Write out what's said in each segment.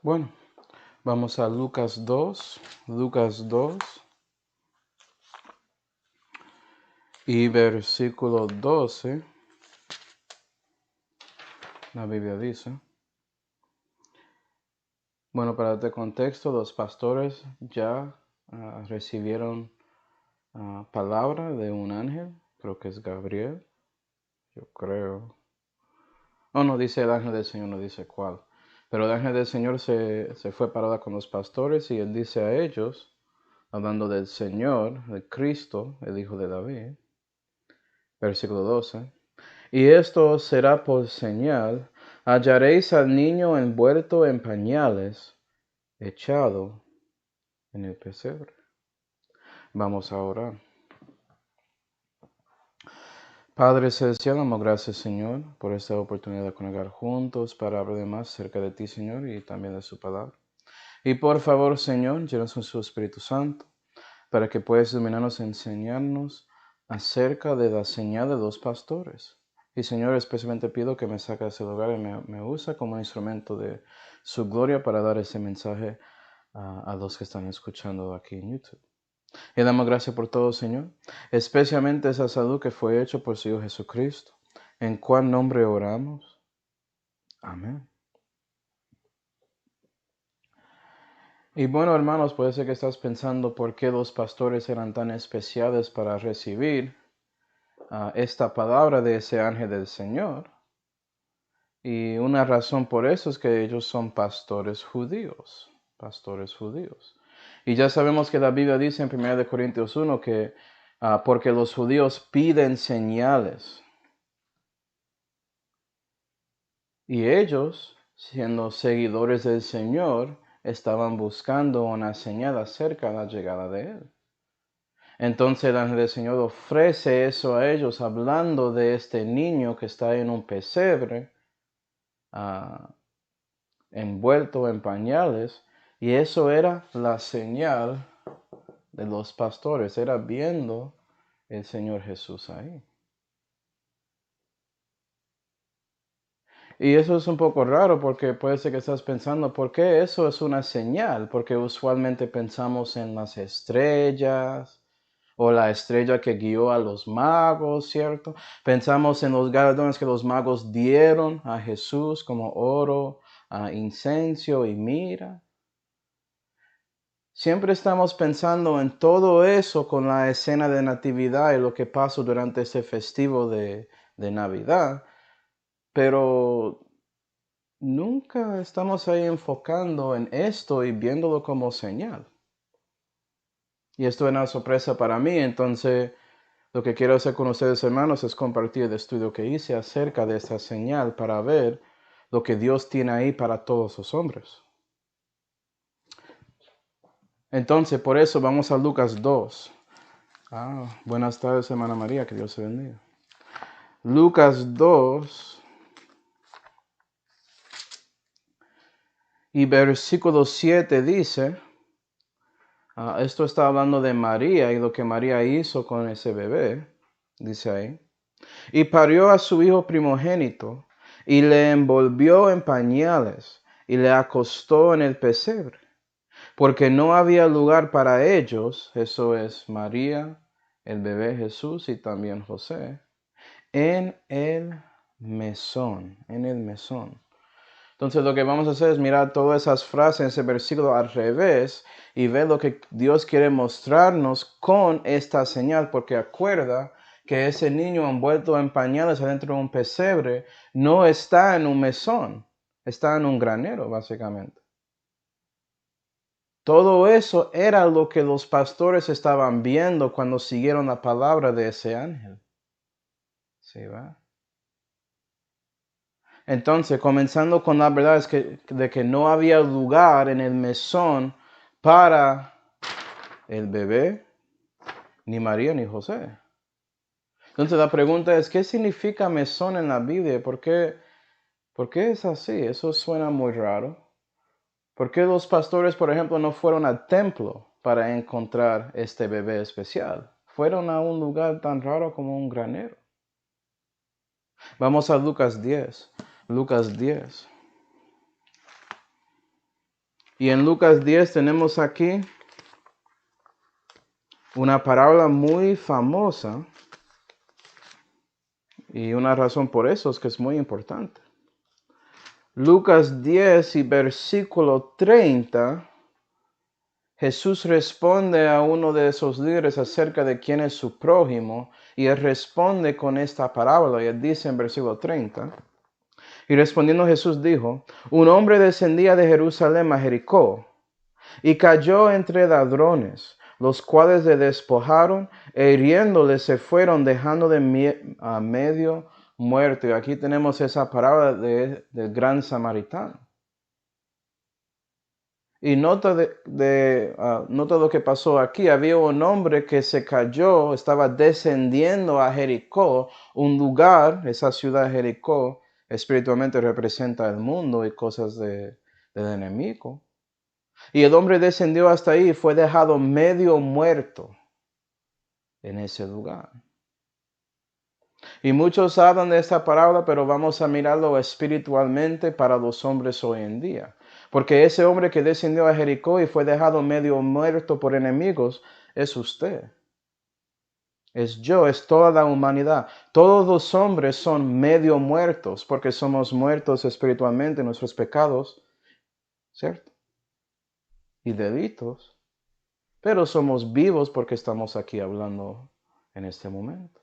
Bueno, vamos a Lucas 2, Lucas 2 y versículo 12. La Biblia dice, bueno, para este contexto, los pastores ya recibieron palabra de un ángel, creo que es Gabriel, yo creo. Oh, no dice el ángel del Señor, no dice cuál. Pero el ángel del Señor se fue para hablar con los pastores y él dice a ellos, hablando del Señor, de Cristo, el Hijo de David, versículo 12. Y esto será por señal, hallaréis al niño envuelto en pañales, echado en el pesebre. Vamos a orar. Padre celestial, damos gracias, Señor, por esta oportunidad de conectar juntos para hablar más cerca de ti, Señor, y también de su palabra. Y por favor, Señor, llenos con su Espíritu Santo, para que puedas iluminarnos y enseñarnos acerca de la señal de los pastores. Y Señor, especialmente pido que me saque de ese lugar y me use como un instrumento de su gloria para dar ese mensaje a los que están escuchando aquí en YouTube. Y damos gracias por todo, Señor, especialmente esa salud que fue hecha por su Hijo Jesucristo. ¿En cuál nombre oramos? Amén. Y bueno, hermanos, puede ser que estás pensando por qué los pastores eran tan especiales para recibir esta palabra de ese ángel del Señor. Y una razón por eso es que ellos son pastores judíos. Pastores judíos. Y ya sabemos que la Biblia dice en 1 Corintios 1 que porque los judíos piden señales. Y ellos, siendo seguidores del Señor, estaban buscando una señal acerca de la llegada de Él. Entonces el ángel del Señor ofrece eso a ellos, hablando de este niño que está en un pesebre, envuelto en pañales, y eso era la señal de los pastores, era viendo el Señor Jesús ahí. Y eso es un poco raro porque puede ser que estás pensando, ¿por qué eso es una señal? Porque usualmente pensamos en las estrellas o la estrella que guió a los magos, ¿cierto? Pensamos en los galardones que los magos dieron a Jesús como oro, incienso y mirra. Siempre estamos pensando en todo eso con la escena de Natividad y lo que pasó durante ese festivo de Navidad, pero nunca estamos ahí enfocando en esto y viéndolo como señal. Y esto es una sorpresa para mí, entonces lo que quiero hacer con ustedes, hermanos, es compartir el estudio que hice acerca de esta señal para ver lo que Dios tiene ahí para todos los hombres. Entonces, por eso vamos a Lucas 2. Buenas tardes, hermana María, que Dios te bendiga. Lucas 2 y versículo 7 dice, esto está hablando de María y lo que María hizo con ese bebé, dice ahí. Y parió a su hijo primogénito y le envolvió en pañales y le acostó en el pesebre, porque no había lugar para ellos, eso es María, el bebé Jesús y también José, en el mesón, en el mesón. Entonces lo que vamos a hacer es mirar todas esas frases en ese versículo al revés y ver lo que Dios quiere mostrarnos con esta señal, porque acuerda que ese niño envuelto en pañales adentro de un pesebre no está en un mesón, está en un granero básicamente. Todo eso era lo que los pastores estaban viendo cuando siguieron la palabra de ese ángel. ¿Sí va? Entonces, comenzando con la verdad de que no había lugar en el mesón para el bebé, ni María ni José. Entonces la pregunta es, ¿qué significa mesón en la Biblia? ¿Por qué es así? Eso suena muy raro. ¿Por qué los pastores, por ejemplo, no fueron al templo para encontrar este bebé especial? Fueron a un lugar tan raro como un granero. Vamos a Lucas 10. Lucas 10. Y en Lucas 10 tenemos aquí una parábola muy famosa. Y una razón por eso es que es muy importante. Lucas 10 y versículo 30, Jesús responde a uno de esos líderes acerca de quién es su prójimo, y él responde con esta parábola, y él dice en versículo 30, y respondiendo Jesús dijo, un hombre descendía de Jerusalén a Jericó, y cayó entre ladrones, los cuales le despojaron, e hiriéndole se fueron, dejando a medio muerto. Y aquí tenemos esa parábola del gran samaritano. Y nota nota lo que pasó aquí. Había un hombre que se cayó, estaba descendiendo a Jericó, un lugar, esa ciudad Jericó, espiritualmente representa el mundo y cosas del enemigo. Y el hombre descendió hasta ahí y fue dejado medio muerto en ese lugar. Y muchos hablan de esta parábola, pero vamos a mirarlo espiritualmente para los hombres hoy en día. Porque ese hombre que descendió a Jericó y fue dejado medio muerto por enemigos es usted. Es yo, es toda la humanidad. Todos los hombres son medio muertos porque somos muertos espiritualmente en nuestros pecados, ¿cierto? Y delitos. Pero somos vivos porque estamos aquí hablando en este momento.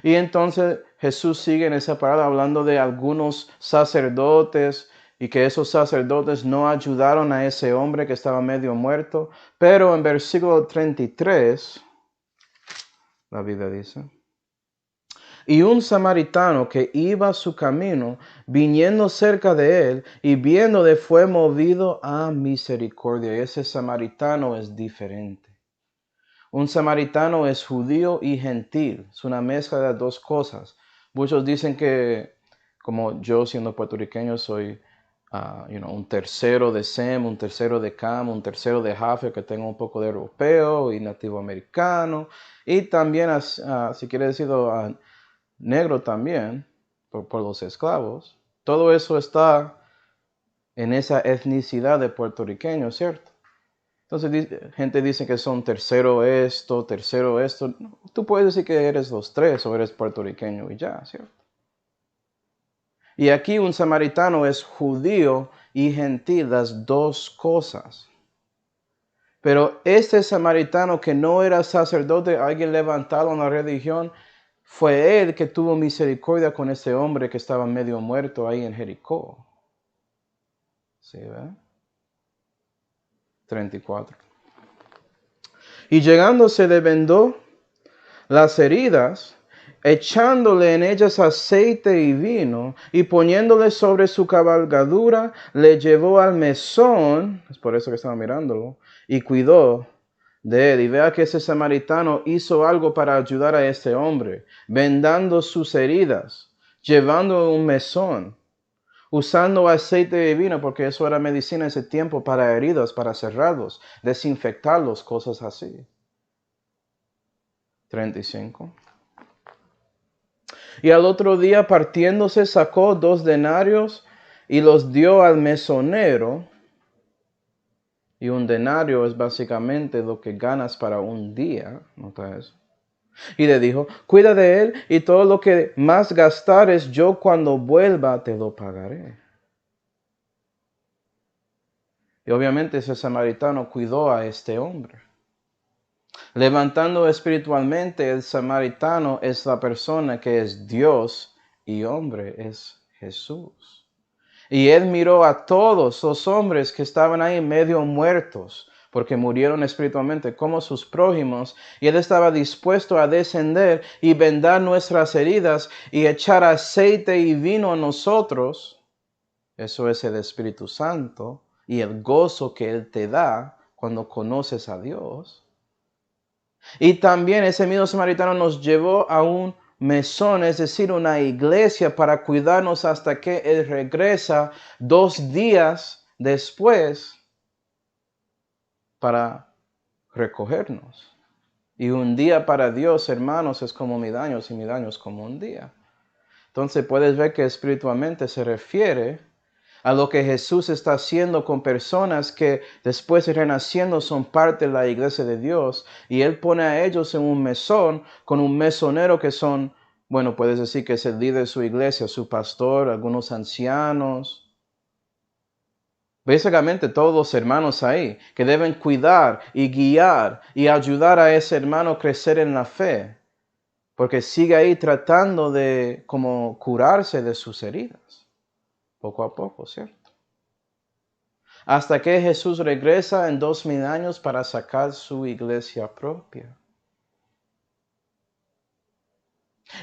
Y entonces Jesús sigue en esa parábola hablando de algunos sacerdotes y que esos sacerdotes no ayudaron a ese hombre que estaba medio muerto. Pero en versículo 33, la Biblia dice, y un samaritano que iba a su camino, viniendo cerca de él y viéndole, fue movido a misericordia. Y ese samaritano es diferente. Un samaritano es judío y gentil. Es una mezcla de las dos cosas. Muchos dicen que, como yo siendo puertorriqueño, soy un tercero de Sem, un tercero de Cam, un tercero de Jaffe, que tengo un poco de europeo y nativo americano. Y también, si quiere decir negro también, por los esclavos. Todo eso está en esa etnicidad de puertorriqueño, ¿cierto? Entonces, gente dice que son tercero esto. No, tú puedes decir que eres los tres o eres puertorriqueño y ya, ¿cierto? Y aquí un samaritano es judío y gentil, las dos cosas. Pero este samaritano que no era sacerdote, alguien levantado en la religión, fue él que tuvo misericordia con ese hombre que estaba medio muerto ahí en Jericó. ¿Sí, ve? 34. Y llegándose le vendó las heridas, echándole en ellas aceite y vino, y poniéndole sobre su cabalgadura, le llevó al mesón, es por eso que estaba mirándolo, y cuidó de él. Y vea que ese samaritano hizo algo para ayudar a este hombre, vendando sus heridas, llevando un mesón, usando aceite de vino, porque eso era medicina en ese tiempo para heridas, para cerrarlos, desinfectarlos, cosas así. 35. Y al otro día partiéndose sacó 2 denarios y los dio al mesonero. Y un denario es básicamente lo que ganas para un día. ¿Nota eso? Y le dijo, cuida de él y todo lo que más gastares yo cuando vuelva te lo pagaré. Y obviamente ese samaritano cuidó a este hombre. Levantando espiritualmente, el samaritano es la persona que es Dios y hombre, es Jesús. Y él miró a todos los hombres que estaban ahí medio muertos, porque murieron espiritualmente como sus prójimos, y él estaba dispuesto a descender y vendar nuestras heridas y echar aceite y vino a nosotros. Eso es el Espíritu Santo y el gozo que él te da cuando conoces a Dios. Y también ese mismo samaritano nos llevó a un mesón, es decir, una iglesia para cuidarnos hasta que él regresa 2 días después para recogernos. Y un día para Dios, hermanos, es como 1000 años y 1000 años como un día. Entonces puedes ver que espiritualmente se refiere a lo que Jesús está haciendo con personas que después de renaciendo son parte de la iglesia de Dios. Y Él pone a ellos en un mesón con un mesonero que son, bueno, puedes decir que es el líder de su iglesia, su pastor, algunos ancianos. Básicamente todos los hermanos ahí que deben cuidar y guiar y ayudar a ese hermano a crecer en la fe. Porque sigue ahí tratando de como curarse de sus heridas. Poco a poco, ¿cierto? Hasta que Jesús regresa en 2000 años para sacar su iglesia propia.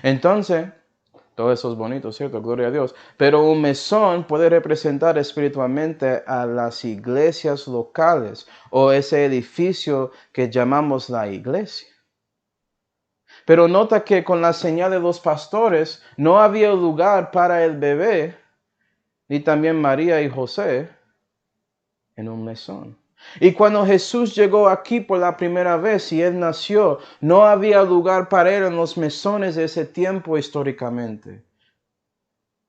Entonces, todo eso es bonito, ¿cierto? Gloria a Dios. Pero un mesón puede representar espiritualmente a las iglesias locales o ese edificio que llamamos la iglesia. Pero nota que con la señal de los pastores no había lugar para el bebé, ni también María y José, en un mesón. Y cuando Jesús llegó aquí por la primera vez y Él nació, no había lugar para Él en los mesones de ese tiempo históricamente.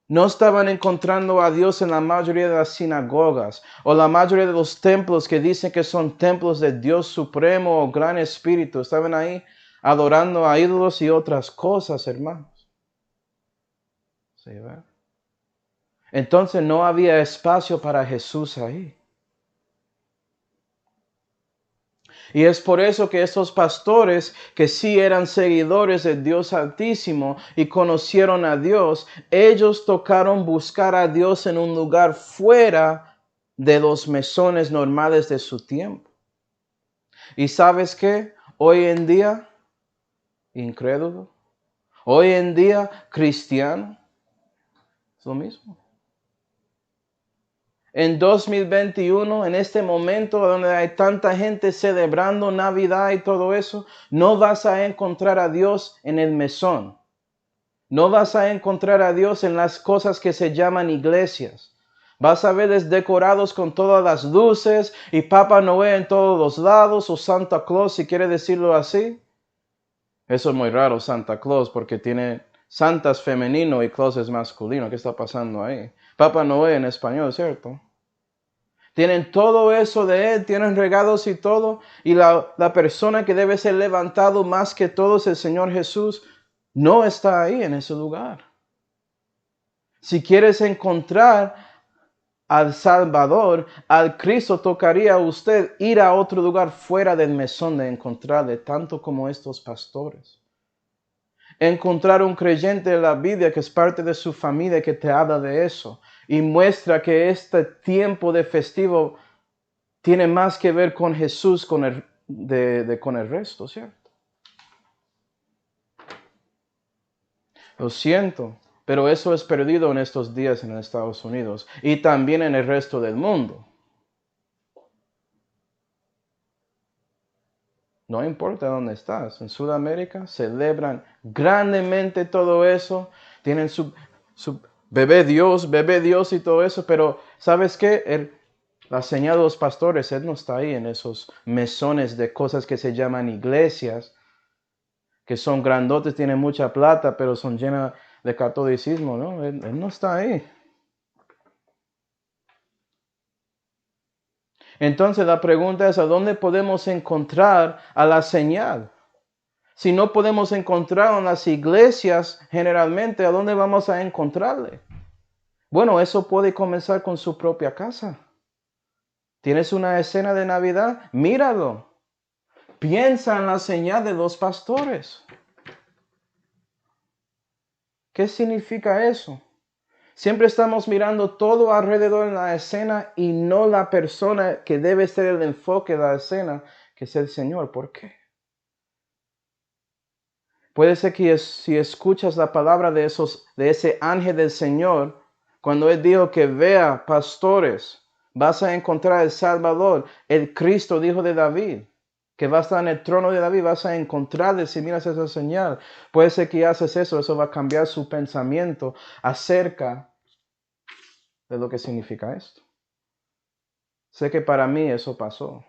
No estaban encontrando a Dios en la mayoría de las sinagogas o la mayoría de los templos que dicen que son templos de Dios Supremo o Gran Espíritu. Estaban ahí adorando a ídolos y otras cosas, hermanos. ¿Sí, verdad? Entonces no había espacio para Jesús ahí. Y es por eso que estos pastores, que sí eran seguidores del Dios Altísimo y conocieron a Dios, ellos tocaron buscar a Dios en un lugar fuera de los mesones normales de su tiempo. ¿Y sabes qué? Hoy en día, incrédulo, hoy en día, cristiano, es lo mismo. En 2021, en este momento donde hay tanta gente celebrando Navidad y todo eso, no vas a encontrar a Dios en el mesón. No vas a encontrar a Dios en las cosas que se llaman iglesias. Vas a verles decorados con todas las luces y Papá Noel en todos los lados o Santa Claus, si quiere decirlo así. Eso es muy raro, Santa Claus, porque tiene Santas femenino y Claus es masculino. ¿Qué está pasando ahí? Papá Noel en español, ¿cierto? Tienen todo eso de Él, tienen regalos y todo. Y la persona que debe ser levantado más que todos, el Señor Jesús, no está ahí en ese lugar. Si quieres encontrar al Salvador, al Cristo, tocaría a usted ir a otro lugar fuera del mesón de encontrarle, tanto como estos pastores. Encontrar un creyente de la Biblia que es parte de su familia que te habla de eso y muestra que este tiempo de festivo tiene más que ver con Jesús con el resto, ¿cierto? Lo siento, pero eso es perdido en estos días en Estados Unidos y también en el resto del mundo. No importa dónde estás, en Sudamérica celebran grandemente todo eso, tienen su bebé Dios y todo eso, pero ¿sabes qué? La señal de los pastores, Él no está ahí en esos mesones de cosas que se llaman iglesias, que son grandotes, tienen mucha plata, pero son llenas de catolicismo, ¿no? Él no está ahí. Entonces la pregunta es, ¿a dónde podemos encontrar a la señal? Si no podemos encontrar en las iglesias, generalmente, ¿a dónde vamos a encontrarle? Bueno, eso puede comenzar con su propia casa. ¿Tienes una escena de Navidad? Míralo. Piensa en la señal de los pastores. ¿Qué significa eso? Siempre estamos mirando todo alrededor en la escena y no la persona que debe ser el enfoque de la escena, que es el Señor. ¿Por qué? Puede ser que si escuchas la palabra de ese ángel del Señor, cuando Él dijo que vea pastores, vas a encontrar el Salvador, el Cristo, el Hijo de David, que va a estar en el trono de David, vas a encontrarle si miras esa señal. Puede ser que haces eso va a cambiar su pensamiento acerca de lo que significa esto. Sé que para mí eso pasó.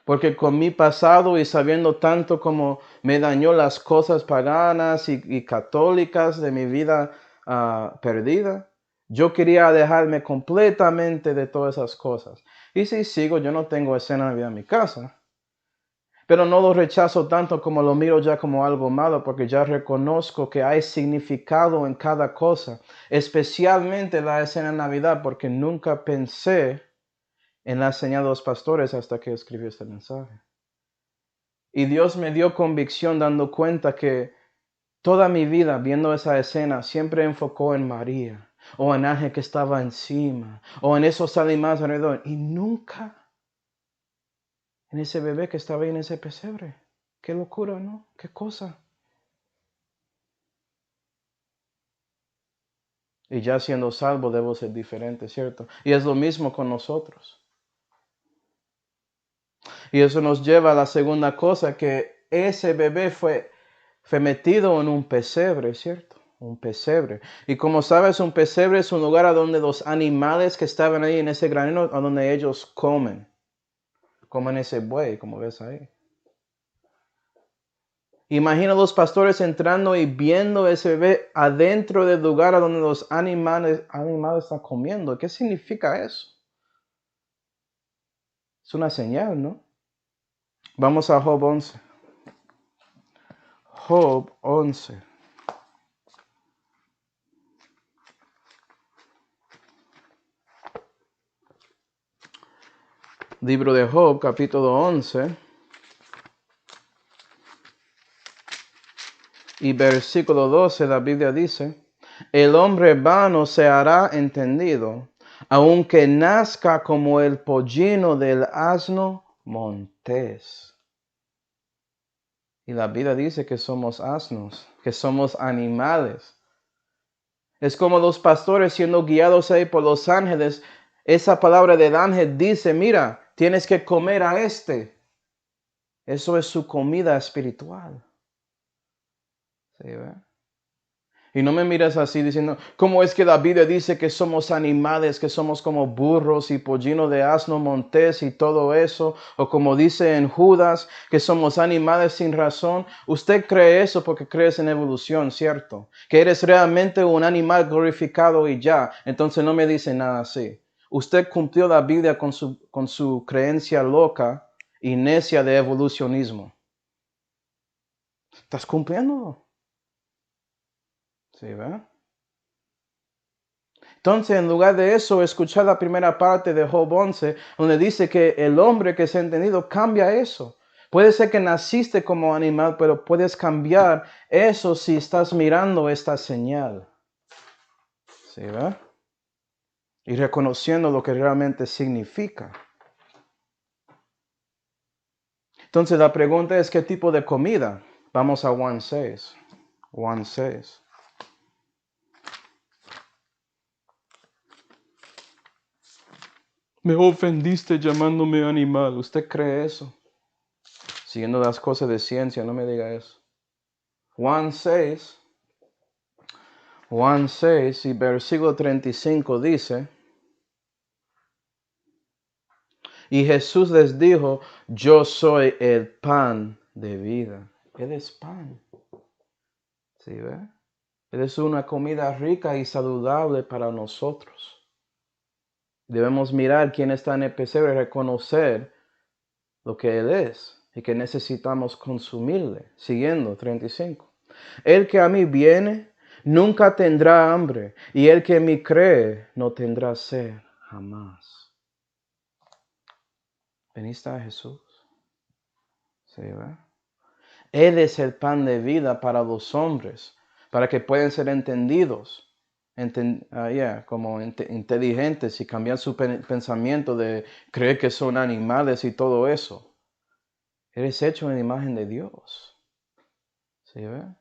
Porque con mi pasado y sabiendo tanto como me dañó las cosas paganas y católicas de mi vida perdida. Yo quería alejarme completamente de todas esas cosas. Y si sigo, yo no tengo escena de Navidad en mi casa. Pero no lo rechazo tanto como lo miro ya como algo malo, porque ya reconozco que hay significado en cada cosa, especialmente la escena de Navidad, porque nunca pensé en la señal de los pastores hasta que escribí este mensaje. Y Dios me dio convicción dando cuenta que toda mi vida viendo esa escena siempre enfocó en María, o en ángel que estaba encima, o en esos animales alrededor, y nunca en ese bebé que estaba ahí en ese pesebre. Qué locura, ¿no? Qué cosa. Y ya siendo salvo debo ser diferente, ¿cierto? Y es lo mismo con nosotros. Y eso nos lleva a la segunda cosa, que ese bebé fue metido en un pesebre, ¿cierto? Un pesebre. Y como sabes, un pesebre es un lugar a donde los animales que estaban ahí en ese granero, a donde ellos comen. Comen ese buey, como ves ahí. Imagina los pastores entrando y viendo ese bebé adentro del lugar a donde los animales están comiendo. ¿Qué significa eso? Es una señal, ¿no? Vamos a Job 11. Job 11. Libro de Job, capítulo 11. Y versículo 12, la Biblia dice, el hombre vano se hará entendido, aunque nazca como el pollino del asno montés. Y la Biblia dice que somos asnos, que somos animales. Es como los pastores siendo guiados ahí por los ángeles. Esa palabra del ángel dice, mira, tienes que comer a este. Eso es su comida espiritual. ¿Sí, ve? Y no me miras así diciendo, ¿cómo es que la Biblia dice que somos animales, que somos como burros y pollino de asno montés y todo eso? O como dice en Judas, que somos animales sin razón. Usted cree eso porque crees en evolución, ¿cierto? Que eres realmente un animal glorificado y ya. Entonces no me dice nada así. Usted cumplió la Biblia con su creencia loca y necia de evolucionismo. ¿Estás cumpliéndolo? Sí, ¿verdad? Entonces, en lugar de eso, escuchar la primera parte de Job 11, donde dice que el hombre que se ha entendido cambia eso. Puede ser que naciste como animal, pero puedes cambiar eso si estás mirando esta señal. ¿Sí, verdad? Y reconociendo lo que realmente significa. Entonces, la pregunta es, ¿qué tipo de comida? Vamos a Juan 6. Juan 6. Me ofendiste llamándome animal. ¿Usted cree eso? Siguiendo las cosas de ciencia, no me diga eso. Juan 6 y versículo 35 dice, y Jesús les dijo, yo soy el pan de vida. Él es pan. ¿Sí ve? Él es una comida rica y saludable para nosotros. Debemos mirar quién está en el pesebre y reconocer lo que Él es y que necesitamos consumirle. Siguiendo, 35. El que a mí viene nunca tendrá hambre, y el que en mí cree no tendrá sed jamás. ¿Veniste a Jesús? Sí, ¿verdad? Él es el pan de vida para los hombres, para que puedan ser entendidos, como inteligentes y cambiar su pensamiento de creer que son animales y todo eso. Eres hecho en la imagen de Dios. ¿Sí, ¿verdad?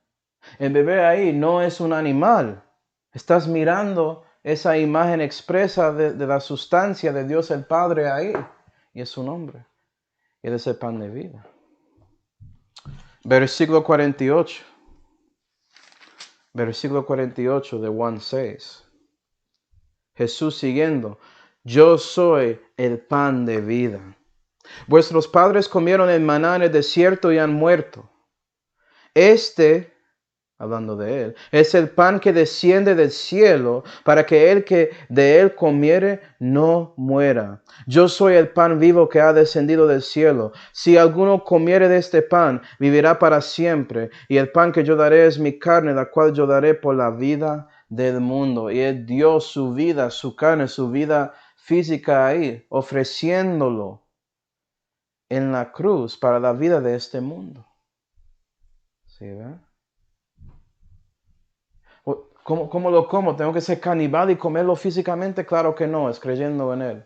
El bebé ahí no es un animal. Estás mirando esa imagen expresa de la sustancia de Dios el Padre ahí. Y es su nombre. Él es el pan de vida. Versículo 48. Versículo 48 de Juan 6. Jesús siguiendo. Yo soy el pan de vida. Vuestros padres comieron el maná en el desierto y han muerto. hablando de Él. Es el pan que desciende del cielo para que el que de Él comiere no muera. Yo soy el pan vivo que ha descendido del cielo. Si alguno comiere de este pan, vivirá para siempre. Y el pan que yo daré es mi carne, la cual yo daré por la vida del mundo. Y Él dio su vida, su carne, su vida física ahí, ofreciéndolo en la cruz para la vida de este mundo. ¿Sí, verdad? ¿Cómo lo como? ¿Tengo que ser caníbal y comerlo físicamente? Claro que no, es creyendo en Él.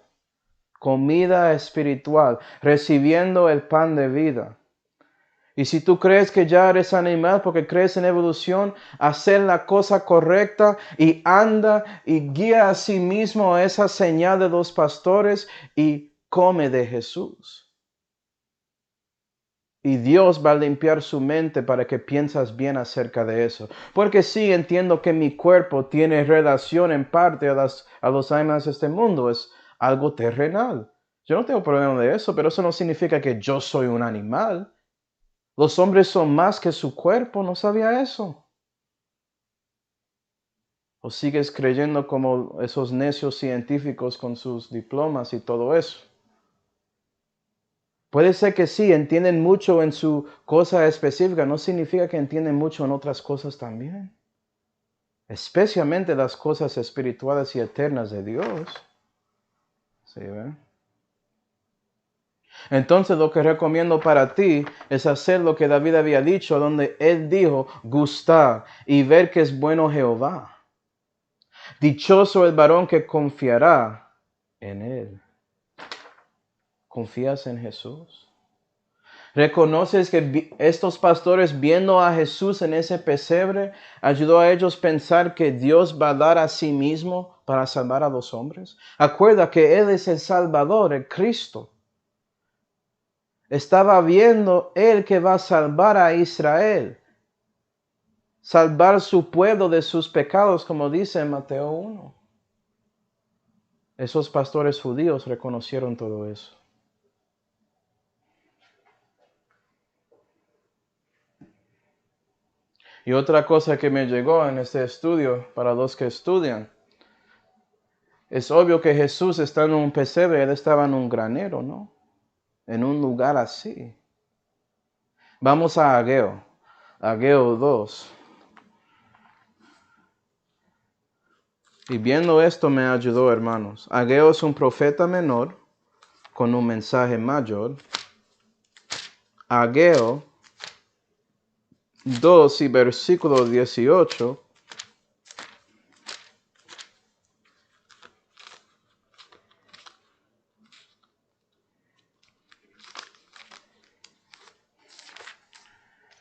Comida espiritual, recibiendo el pan de vida. Y si tú crees que ya eres animal porque crees en evolución, hacer la cosa correcta y anda y guía a sí mismo a esa señal de los pastores y come de Jesús. Y Dios va a limpiar su mente para que piensas bien acerca de eso. Porque sí entiendo que mi cuerpo tiene relación en parte a los animales de este mundo. Es algo terrenal. Yo no tengo problema de eso, pero eso no significa que yo soy un animal. Los hombres son más que su cuerpo. ¿No sabía eso? ¿O sigues creyendo como esos necios científicos con sus diplomas y todo eso? Puede ser que sí, entienden mucho en su cosa específica, no significa que entienden mucho en otras cosas también. Especialmente las cosas espirituales y eternas de Dios. ¿Sí, ve? Entonces lo que recomiendo para ti es hacer lo que David había dicho, donde él dijo, gustar y ver que es bueno Jehová. Dichoso el varón que confiará en él. ¿Confías en Jesús? ¿Reconoces que estos pastores viendo a Jesús en ese pesebre ayudó a ellos a pensar que Dios va a dar a sí mismo para salvar a los hombres? Acuerda que Él es el Salvador, el Cristo. Estaba viendo Él que va a salvar a Israel, salvar su pueblo de sus pecados, como dice en Mateo 1. Esos pastores judíos reconocieron todo eso. Y otra cosa que me llegó en este estudio, para los que estudian, es obvio que Jesús está en un pesebre, Él estaba en un granero, ¿no? En un lugar así. Vamos a Ageo, Ageo 2. Y viendo esto me ayudó, hermanos. Ageo es un profeta menor con un mensaje mayor. Ageo 2 y versículo 18.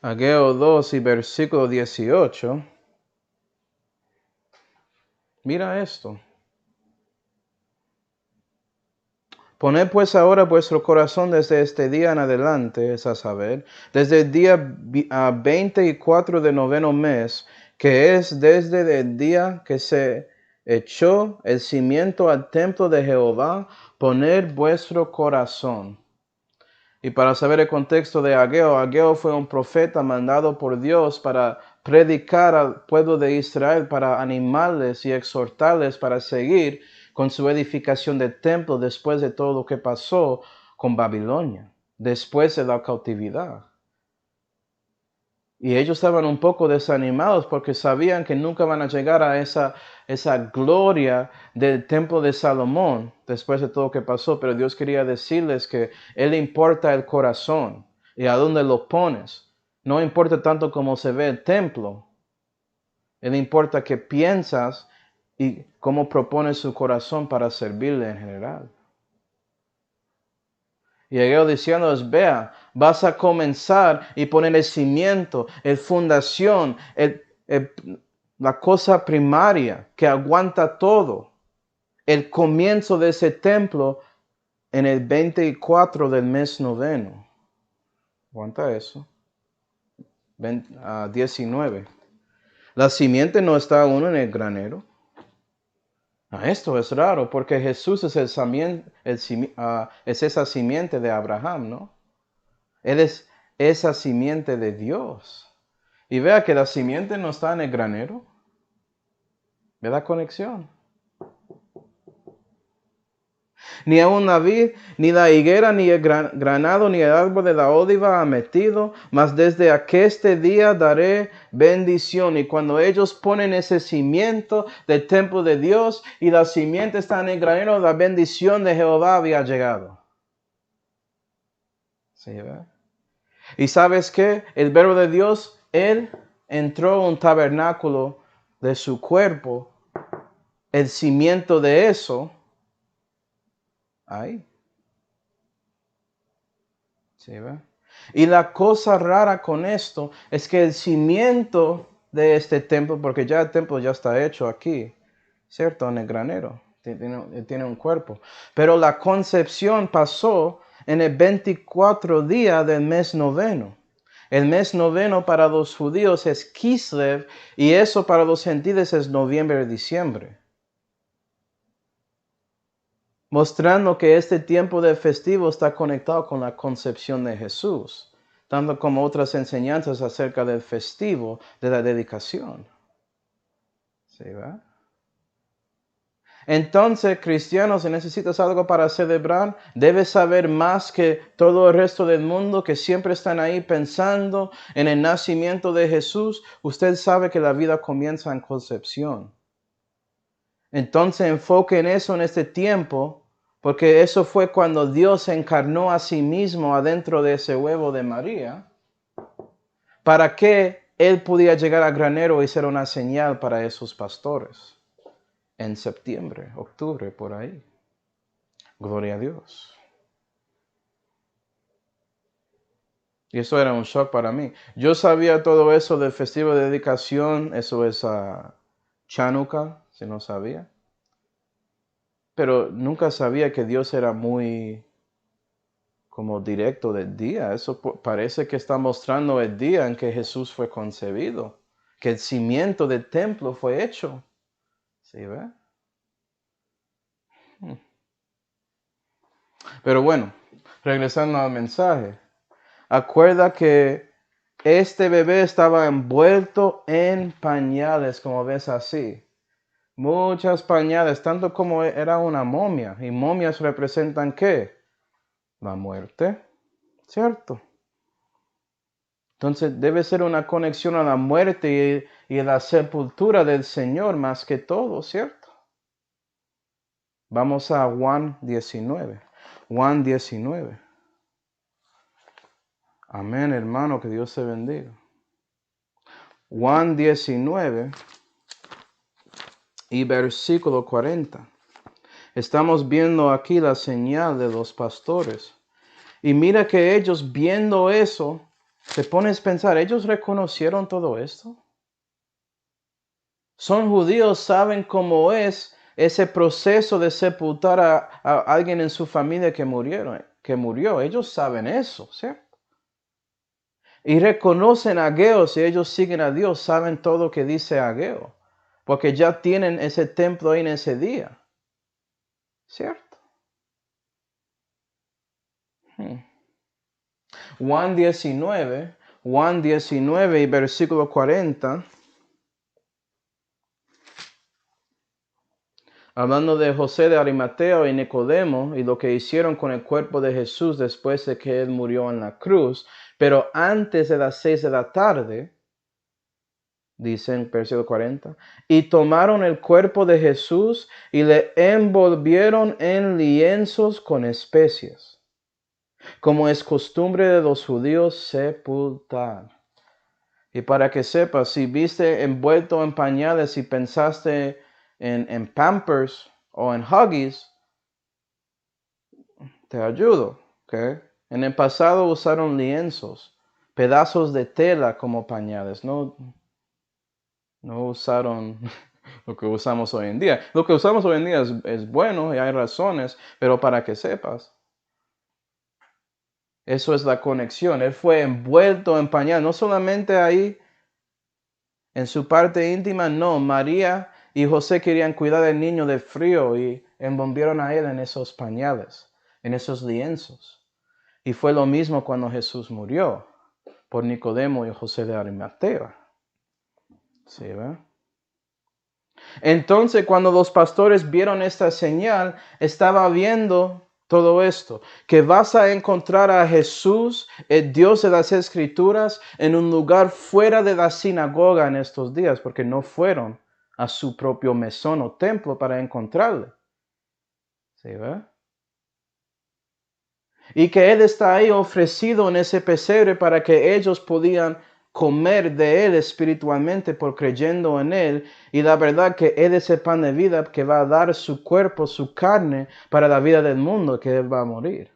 Ageo 2 y versículo 18. Mira esto. Poned pues ahora vuestro corazón desde este día en adelante, es a saber, desde el día 24 del noveno mes, que es desde el día que se echó el cimiento al templo de Jehová, poned vuestro corazón. Y para saber el contexto de Ageo, Ageo fue un profeta mandado por Dios para predicar al pueblo de Israel, para animarles y exhortarles para seguir con su edificación del templo después de todo lo que pasó con Babilonia, después de la cautividad. Y ellos estaban un poco desanimados porque sabían que nunca van a llegar a esa gloria del templo de Salomón después de todo lo que pasó. Pero Dios quería decirles que Él le importa el corazón y a dónde lo pones. No importa tanto cómo se ve el templo. Él importa qué piensas y cómo propones su corazón para servirle en general. Y Ageo diciéndoles, vea, vas a comenzar y poner el cimiento, el fundación, la cosa primaria que aguanta todo. El comienzo de ese templo en el 24 del mes noveno. Aguanta eso. 19. La simiente no está aún en el granero. Esto es raro porque Jesús es es esa simiente de Abraham, ¿no? Él es esa simiente de Dios. Y vea que la simiente no está en el granero. Ve la conexión. Ni aun la vid, ni la higuera, ni el granado, ni el árbol de la oliva ha metido, mas desde aqueste día daré bendición. Y cuando ellos ponen ese cimiento del templo de Dios y la simiente está en el granero, la bendición de Jehová había llegado. ¿Sí, verdad? Y ¿sabes qué? El verbo de Dios, Él entró a un tabernáculo de su cuerpo. El cimiento de eso, ahí. ¿Sí, ve? Y la cosa rara con esto es que el cimiento de este templo, porque ya el templo ya está hecho aquí, ¿cierto? En el granero, tiene un cuerpo. Pero la concepción pasó en el 24 día del mes noveno. El mes noveno para los judíos es Kislev y eso para los gentiles es noviembre-diciembre. Mostrando que este tiempo de festivo está conectado con la concepción de Jesús, tanto como otras enseñanzas acerca del festivo de la dedicación. ¿Sí, va? Entonces, cristianos, si necesitas algo para celebrar, debes saber más que todo el resto del mundo que siempre están ahí pensando en el nacimiento de Jesús. Usted sabe que la vida comienza en concepción. Entonces, enfoque en eso en este tiempo. Porque eso fue cuando Dios se encarnó a sí mismo adentro de ese huevo de María, para que Él pudiera llegar al granero y ser una señal para esos pastores. En septiembre, octubre, por ahí. Gloria a Dios. Y eso era un shock para mí. Yo sabía todo eso del festivo de dedicación, eso es Chanukah, si no sabía. Pero nunca sabía que Dios era muy como directo del día. Eso parece que está mostrando el día en que Jesús fue concebido, que el cimiento del templo fue hecho. ¿Sí ve? Pero bueno, regresando al mensaje. Acuerda que este bebé estaba envuelto en pañales, como ves así. Muchas pañales, tanto como era una momia. Y momias representan ¿qué? La muerte, ¿cierto? Entonces debe ser una conexión a la muerte y a la sepultura del Señor más que todo, ¿cierto? Vamos a Juan 19. Juan 19. Amén, hermano, que Dios te bendiga. Juan 19 y versículo 40. Estamos viendo aquí la señal de los pastores. Y mira que ellos viendo eso, te pones a pensar, ¿ellos reconocieron todo esto? Son judíos, saben cómo es ese proceso de sepultar a alguien en su familia que murió. Ellos saben eso, ¿cierto? Y reconocen a Ageo, si ellos siguen a Dios, saben todo lo que dice Ageo, porque ya tienen ese templo ahí en ese día, ¿cierto? Juan 19 y versículo 40. Hablando de José de Arimateo y Nicodemo y lo que hicieron con el cuerpo de Jesús después de que él murió en la cruz, pero antes de las 6 de la tarde, dice en versículo 40, y tomaron el cuerpo de Jesús y le envolvieron en lienzos con especias, como es costumbre de los judíos sepultar. Y para que sepas, si viste envuelto en pañales y pensaste en Pampers o en Huggies, te ayudo, ¿ok? En el pasado usaron lienzos, pedazos de tela como pañales, no usaron lo que usamos hoy en día. Lo que usamos hoy en día es bueno y hay razones, pero para que sepas, eso es la conexión. Él fue envuelto en pañal, no solamente ahí en su parte íntima, no. María y José querían cuidar del niño de frío y envolvieron a él en esos pañales, en esos lienzos. Y fue lo mismo cuando Jesús murió. por Nicodemo y José de Arimatea. ¿Sí, ve? Entonces, cuando los pastores vieron esta señal, estaba viendo todo esto, que vas a encontrar a Jesús, el Dios de las Escrituras, en un lugar fuera de la sinagoga en estos días, porque no fueron a su propio mesón o templo para encontrarle. ¿Sí, ve? Y que Él está ahí ofrecido en ese pesebre para que ellos podían comer de Él espiritualmente por creyendo en Él. Y la verdad que Él es el pan de vida que va a dar su cuerpo, su carne para la vida del mundo, que Él va a morir.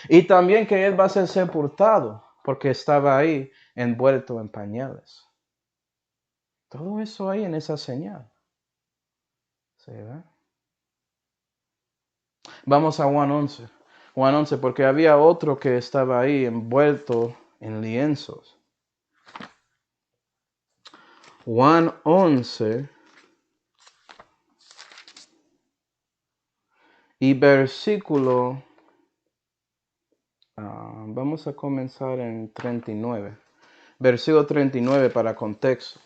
Y también que Él va a ser sepultado porque estaba ahí envuelto en pañales. Todo eso ahí en esa señal. ¿Sí, ve? Vamos a Juan 11. Juan 11, porque había otro que estaba ahí envuelto en lienzos. Juan 11 y versículo, vamos a comenzar en 39. Versículo 39 para contexto.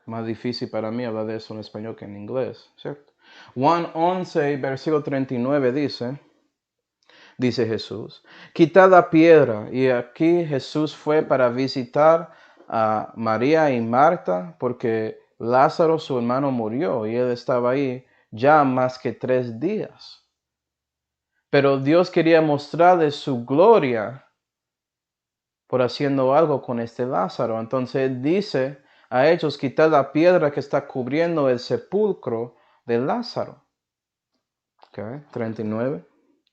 Más difícil para mí hablar de eso en español que en inglés, ¿cierto? Juan 11 y versículo 39 dice Jesús, quitad la piedra. Y aquí Jesús fue para visitar a María y Marta porque Lázaro, su hermano, murió y él estaba ahí ya más que 3 días. Pero Dios quería mostrarle su gloria por haciendo algo con este Lázaro. Entonces dice a ellos, quitad la piedra que está cubriendo el sepulcro de Lázaro. Okay, 39.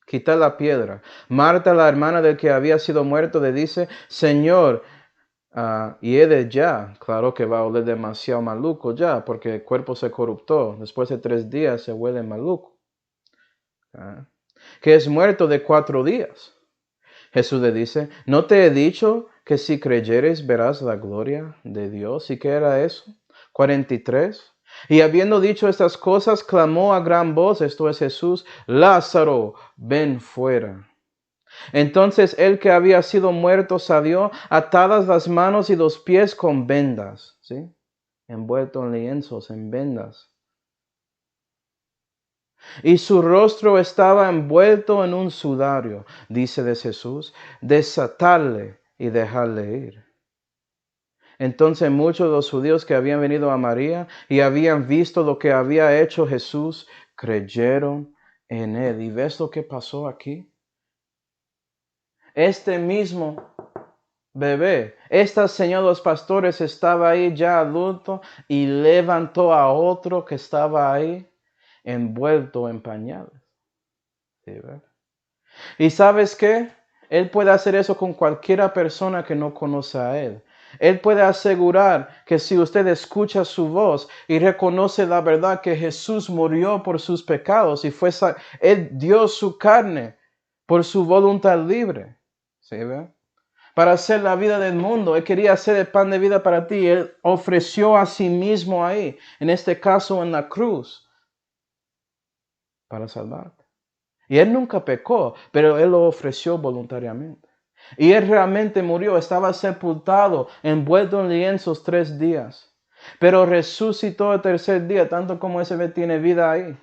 Quitad la piedra. Marta, la hermana del que había sido muerto, le dice, Señor, y él ya, claro que va a oler demasiado maluco ya, porque el cuerpo se corruptó. Después de 3 días se huele maluco. Que es muerto de 4 días. Jesús le dice, ¿no te he dicho que si creyeres verás la gloria de Dios? ¿Y qué era eso? 43. Y habiendo dicho estas cosas, clamó a gran voz, esto es Jesús, Lázaro, ven fuera. Entonces el que había sido muerto salió, atadas las manos y los pies con vendas, ¿sí? Envuelto en lienzos, en vendas. Y su rostro estaba envuelto en un sudario, dice de Jesús, desatarle y dejarle ir. Entonces muchos de los judíos que habían venido a María y habían visto lo que había hecho Jesús, creyeron en él. ¿Y ves lo que pasó aquí? Este mismo bebé, esta señora de los pastores estaba ahí ya adulto y levantó a otro que estaba ahí envuelto en pañales. ¿Sí, verdad? ¿Y sabes qué? Él puede hacer eso con cualquiera persona que no conoce a Él. Él puede asegurar que si usted escucha su voz y reconoce la verdad que Jesús murió por sus pecados y Él dio su carne por su voluntad libre. ¿Sí, ve? Para hacer la vida del mundo. Él quería hacer el pan de vida para ti. Él ofreció a sí mismo ahí, en este caso en la cruz, para salvarte. Y Él nunca pecó, pero Él lo ofreció voluntariamente. Y Él realmente murió, estaba sepultado, envuelto en lienzos 3 días. Pero resucitó el 3er día, tanto como ese bebé tiene vida ahí.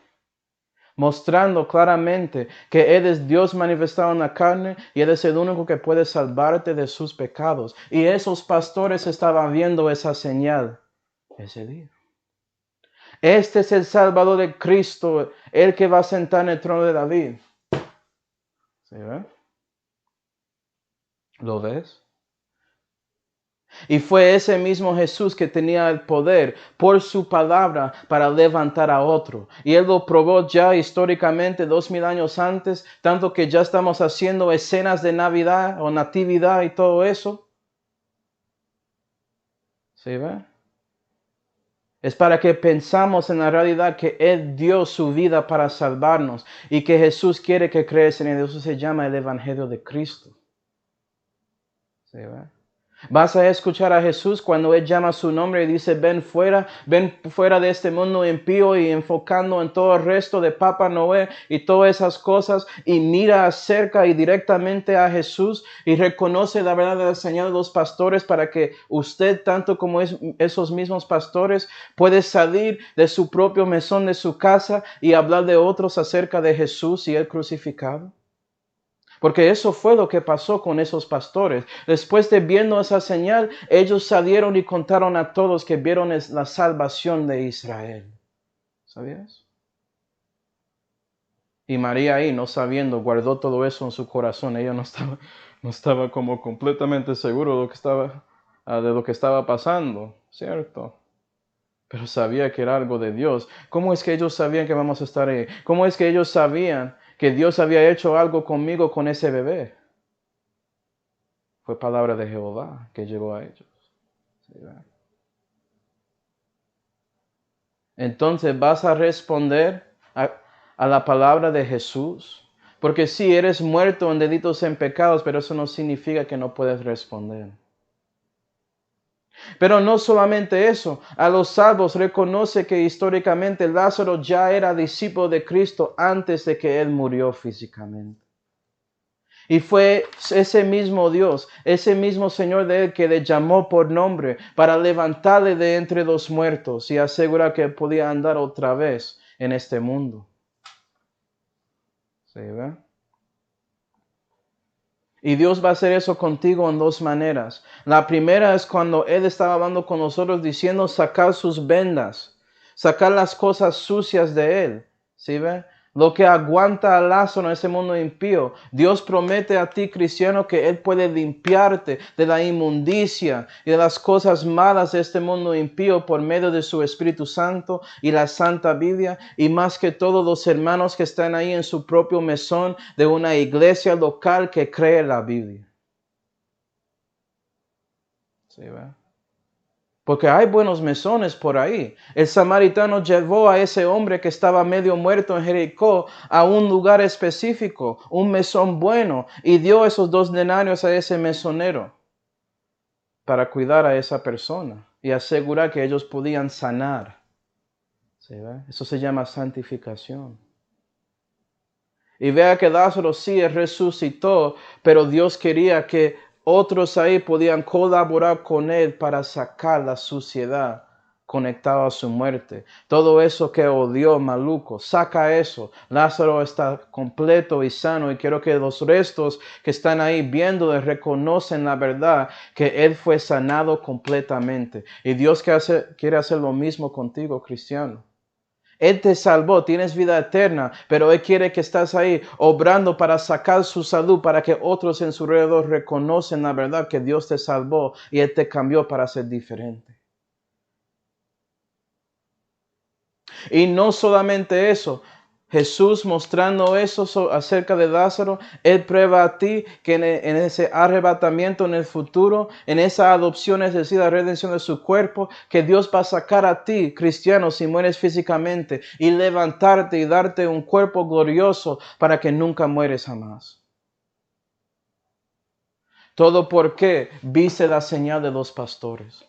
Mostrando claramente que Él es Dios manifestado en la carne y Él es el único que puede salvarte de sus pecados. Y esos pastores estaban viendo esa señal ese día. Este es el Salvador de Cristo, el que va a sentar en el trono de David. ¿Sí, ve? ¿Lo ves? Y fue ese mismo Jesús que tenía el poder por su palabra para levantar a otro. Y Él lo probó ya históricamente 2000 años antes, tanto que ya estamos haciendo escenas de Navidad o Natividad y todo eso. ¿Sí, ve? Es para que pensamos en la realidad que Él dio su vida para salvarnos y que Jesús quiere que creas en Él. Eso se llama el Evangelio de Cristo. ¿Sí, ve? Vas a escuchar a Jesús cuando Él llama su nombre y dice, ven fuera de este mundo impío, y enfocando en todo el resto de Papá Noé y todas esas cosas, y mira acerca y directamente a Jesús y reconoce la verdad de la señal de los pastores, para que usted, tanto como esos mismos pastores, puede salir de su propio mesón, de su casa, y hablar de otros acerca de Jesús y el crucificado. Porque eso fue lo que pasó con esos pastores. Después de viendo esa señal, ellos salieron y contaron a todos que vieron la salvación de Israel. ¿Sabías? Y María ahí, no sabiendo, guardó todo eso en su corazón. Ella no estaba como completamente seguro de lo que estaba pasando, ¿cierto? Pero sabía que era algo de Dios. ¿Cómo es que ellos sabían que vamos a estar ahí? ¿Cómo es que ellos sabían que Dios había hecho algo conmigo con ese bebé? Fue palabra de Jehová que llegó a ellos. ¿Sí? Entonces vas a responder a la palabra de Jesús. Porque sí, eres muerto en delitos, en pecados, pero eso no significa que no puedes responder. Pero no solamente eso, a los salvos reconoce que históricamente Lázaro ya era discípulo de Cristo antes de que él murió físicamente. Y fue ese mismo Dios, ese mismo Señor de él, que le llamó por nombre para levantarle de entre los muertos y asegurar que podía andar otra vez en este mundo. ¿Sí, ve? Y Dios va a hacer eso contigo en dos maneras. La primera es cuando Él estaba hablando con nosotros diciendo sacar sus vendas, sacar las cosas sucias de Él. ¿Sí ve? Lo que aguanta a Lázaro en ese mundo impío. Dios promete a ti, cristiano, que Él puede limpiarte de la inmundicia y de las cosas malas de este mundo impío por medio de su Espíritu Santo y la Santa Biblia. Y más que todos los hermanos que están ahí en su propio mesón de una iglesia local que cree la Biblia. ¿Sí, ve? Porque hay buenos mesones por ahí. El samaritano llevó a ese hombre que estaba medio muerto en Jericó a un lugar específico, un mesón bueno, y dio esos 2 denarios a ese mesonero para cuidar a esa persona y asegurar que ellos podían sanar. ¿Sí, ve? Eso se llama santificación. Y vea que Lázaro sí resucitó, pero Dios quería que otros ahí podían colaborar con él para sacar la suciedad conectada a su muerte. Todo eso que odió, maluco, saca eso. Lázaro está completo y sano, y quiero que los restos que están ahí viendo reconocen la verdad, que él fue sanado completamente. Y Dios quiere hacer lo mismo contigo, cristiano. Él te salvó, tienes vida eterna, pero Él quiere que estás ahí obrando para sacar su salud, para que otros en su alrededor reconocen la verdad que Dios te salvó y Él te cambió para ser diferente. Y no solamente eso, Jesús mostrando eso acerca de Lázaro, Él prueba a ti que en ese arrebatamiento en el futuro, en esa adopción, es decir, la redención de su cuerpo, que Dios va a sacar a ti, cristiano, si mueres físicamente, y levantarte y darte un cuerpo glorioso para que nunca mueres jamás. Todo porque viste la señal de los pastores.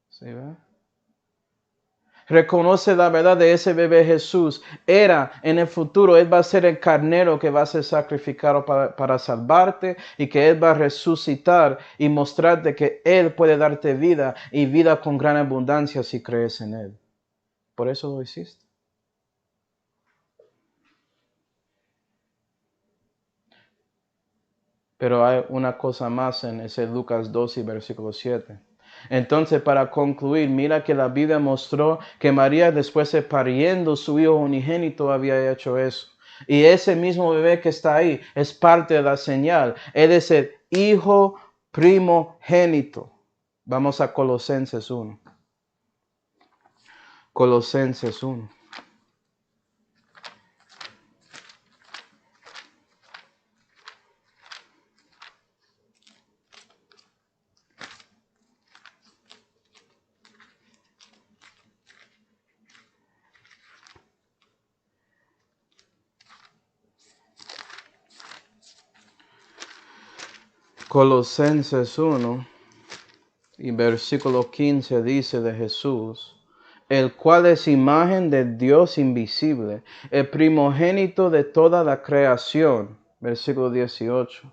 ¿Sí, ve? Reconoce la verdad de ese bebé Jesús. En el futuro, Él va a ser el carnero que va a ser sacrificado para salvarte, y que Él va a resucitar y mostrarte que Él puede darte vida, y vida con gran abundancia si crees en Él. Por eso lo hiciste. Pero hay una cosa más en ese Lucas 12, versículo 7. Entonces, para concluir, mira que la Biblia mostró que María, después de pariendo su hijo unigénito, había hecho eso. Y ese mismo bebé que está ahí es parte de la señal. Él es el hijo primogénito. Vamos a Colosenses 1. Colosenses 1. Colosenses 1 y versículo 15 dice de Jesús, el cual es imagen de Dios invisible, el primogénito de toda la creación. Versículo 18.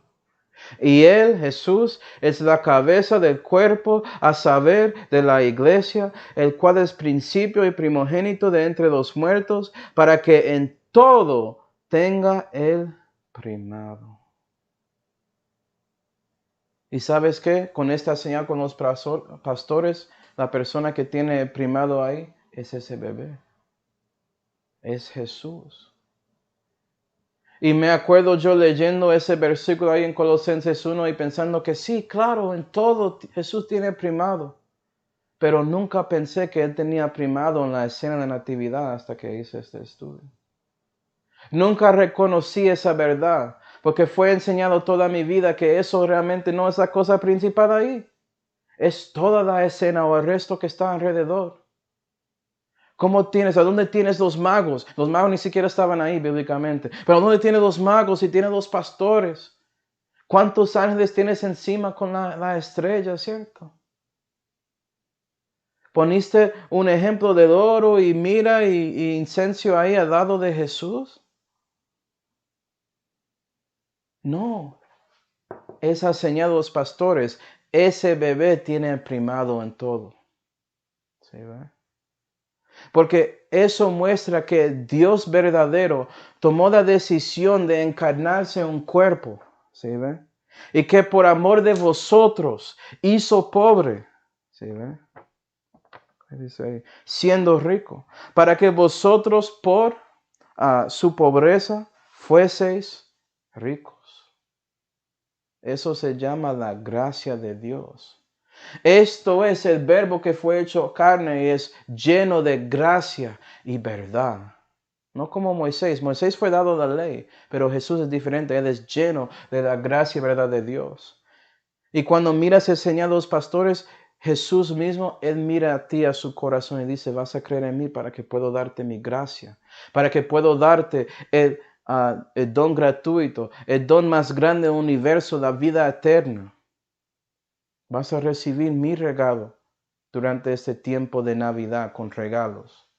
Y Él, Jesús, es la cabeza del cuerpo, a saber, de la iglesia, el cual es principio y primogénito de entre los muertos, para que en todo tenga el primado. ¿Y sabes qué? Con esta señal con los pastores, la persona que tiene el primado ahí es ese bebé. Es Jesús. Y me acuerdo yo leyendo ese versículo ahí en Colosenses 1 y pensando que sí, claro, en todo Jesús tiene primado. Pero nunca pensé que Él tenía primado en la escena de natividad hasta que hice este estudio. Nunca reconocí esa verdad, porque fue enseñado toda mi vida que eso realmente no es la cosa principal ahí. Es toda la escena o el resto que está alrededor. ¿Cómo tienes? ¿A dónde tienes los magos? Los magos ni siquiera estaban ahí bíblicamente. Pero ¿a dónde tienes los magos y tienes los pastores? ¿Cuántos ángeles tienes encima con la estrella, cierto? ¿Poniste un ejemplo de oro y mira y incenso ahí al lado de Jesús? No. Es enseñado a los pastores. Ese bebé tiene el primado en todo. ¿Sí, ve? Porque eso muestra que Dios verdadero tomó la decisión de encarnarse en un cuerpo, ¿sí ve? Y que por amor de vosotros hizo pobre, ¿sí ve? Dice ahí, siendo rico, para que vosotros por su pobreza fueseis ricos. Eso se llama la gracia de Dios. Esto es el verbo que fue hecho carne y es lleno de gracia y verdad. No como Moisés. Moisés fue dado la ley, pero Jesús es diferente. Él es lleno de la gracia y verdad de Dios. Y cuando miras el Señor de los pastores, Jesús mismo, Él mira a ti, a su corazón y dice, vas a creer en mí para que puedo darte mi gracia, para que puedo darte el don gratuito, el don más grande del universo, la vida eterna. Vas a recibir mi regalo durante este tiempo de Navidad con regalos.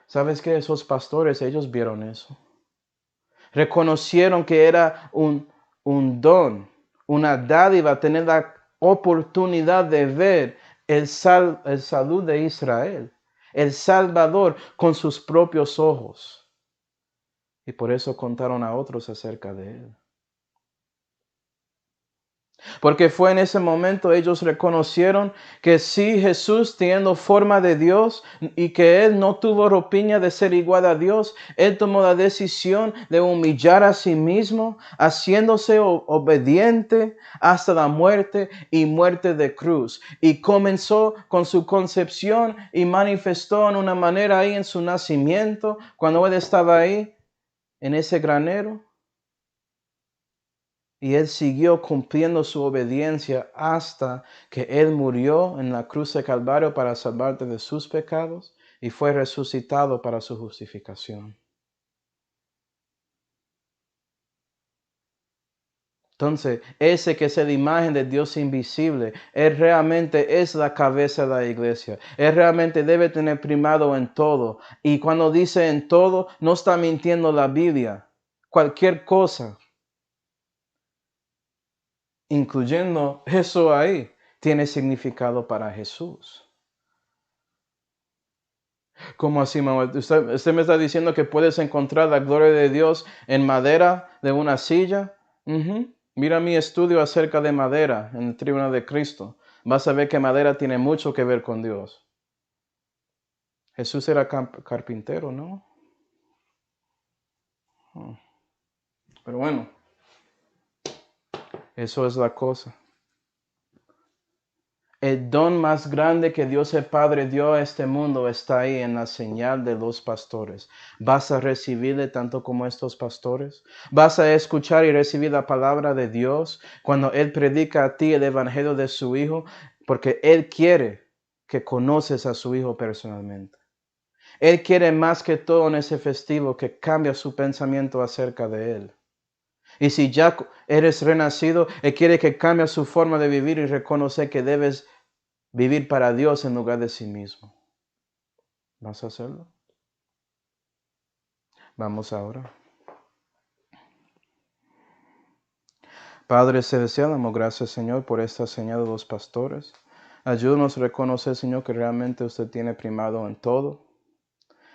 ¿Sabes qué? Esos pastores, ellos vieron eso. Reconocieron que era un don, una dádiva, tener la oportunidad de ver el salud de Israel, el Salvador con sus propios ojos. Y por eso contaron a otros acerca de él. Porque fue en ese momento ellos reconocieron que sí, Jesús teniendo forma de Dios y que Él no tuvo ropiña de ser igual a Dios, Él tomó la decisión de humillar a sí mismo, haciéndose obediente hasta la muerte y muerte de cruz. Y comenzó con su concepción y manifestó en una manera ahí en su nacimiento, cuando Él estaba ahí en ese granero. Y Él siguió cumpliendo su obediencia hasta que Él murió en la cruz de Calvario para salvarte de sus pecados y fue resucitado para su justificación. Entonces, ese que es la imagen de Dios invisible, Él realmente es la cabeza de la iglesia. Él realmente debe tener primado en todo. Y cuando dice en todo, no está mintiendo la Biblia. Cualquier cosa, incluyendo eso ahí, tiene significado para Jesús. ¿Cómo así, mamá? ¿Usted me está diciendo que puedes encontrar la gloria de Dios en madera de una silla? Mira mi estudio acerca de madera en el Tribunal de Cristo. Vas a ver que madera tiene mucho que ver con Dios. Jesús era carpintero, ¿no? Pero bueno, eso es la cosa. El don más grande que Dios el Padre dio a este mundo está ahí en la señal de los pastores. ¿Vas a recibirle tanto como estos pastores? ¿Vas a escuchar y recibir la palabra de Dios cuando Él predica a ti el evangelio de su Hijo? Porque Él quiere que conoces a su Hijo personalmente. Él quiere más que todo en ese festivo que cambie su pensamiento acerca de Él. Y si ya eres renacido, Él quiere que cambies su forma de vivir y reconocer que debes vivir para Dios en lugar de sí mismo. ¿Vas a hacerlo? Vamos ahora. Padre celestial, damos gracias, Señor, por esta señal de los pastores. Ayúdanos a reconocer, Señor, que realmente usted tiene primado en todo.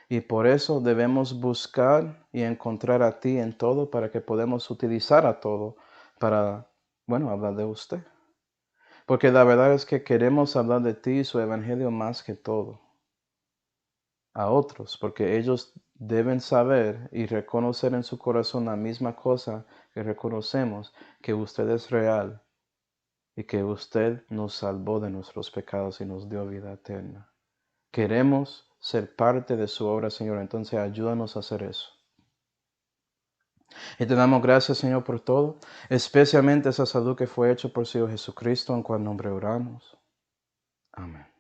Y por eso debemos buscar y encontrar a ti en todo para que podamos utilizar a todo para, bueno, hablar de usted. Porque la verdad es que queremos hablar de ti y su evangelio más que todo a otros, porque ellos deben saber y reconocer en su corazón la misma cosa que reconocemos, que usted es real y que usted nos salvó de nuestros pecados y nos dio vida eterna. Queremos ser parte de su obra, Señor, entonces ayúdanos a hacer eso. Y te damos gracias, Señor, por todo, especialmente esa salud que fue hecha por su Hijo Jesucristo, en cual nombre oramos. Amén.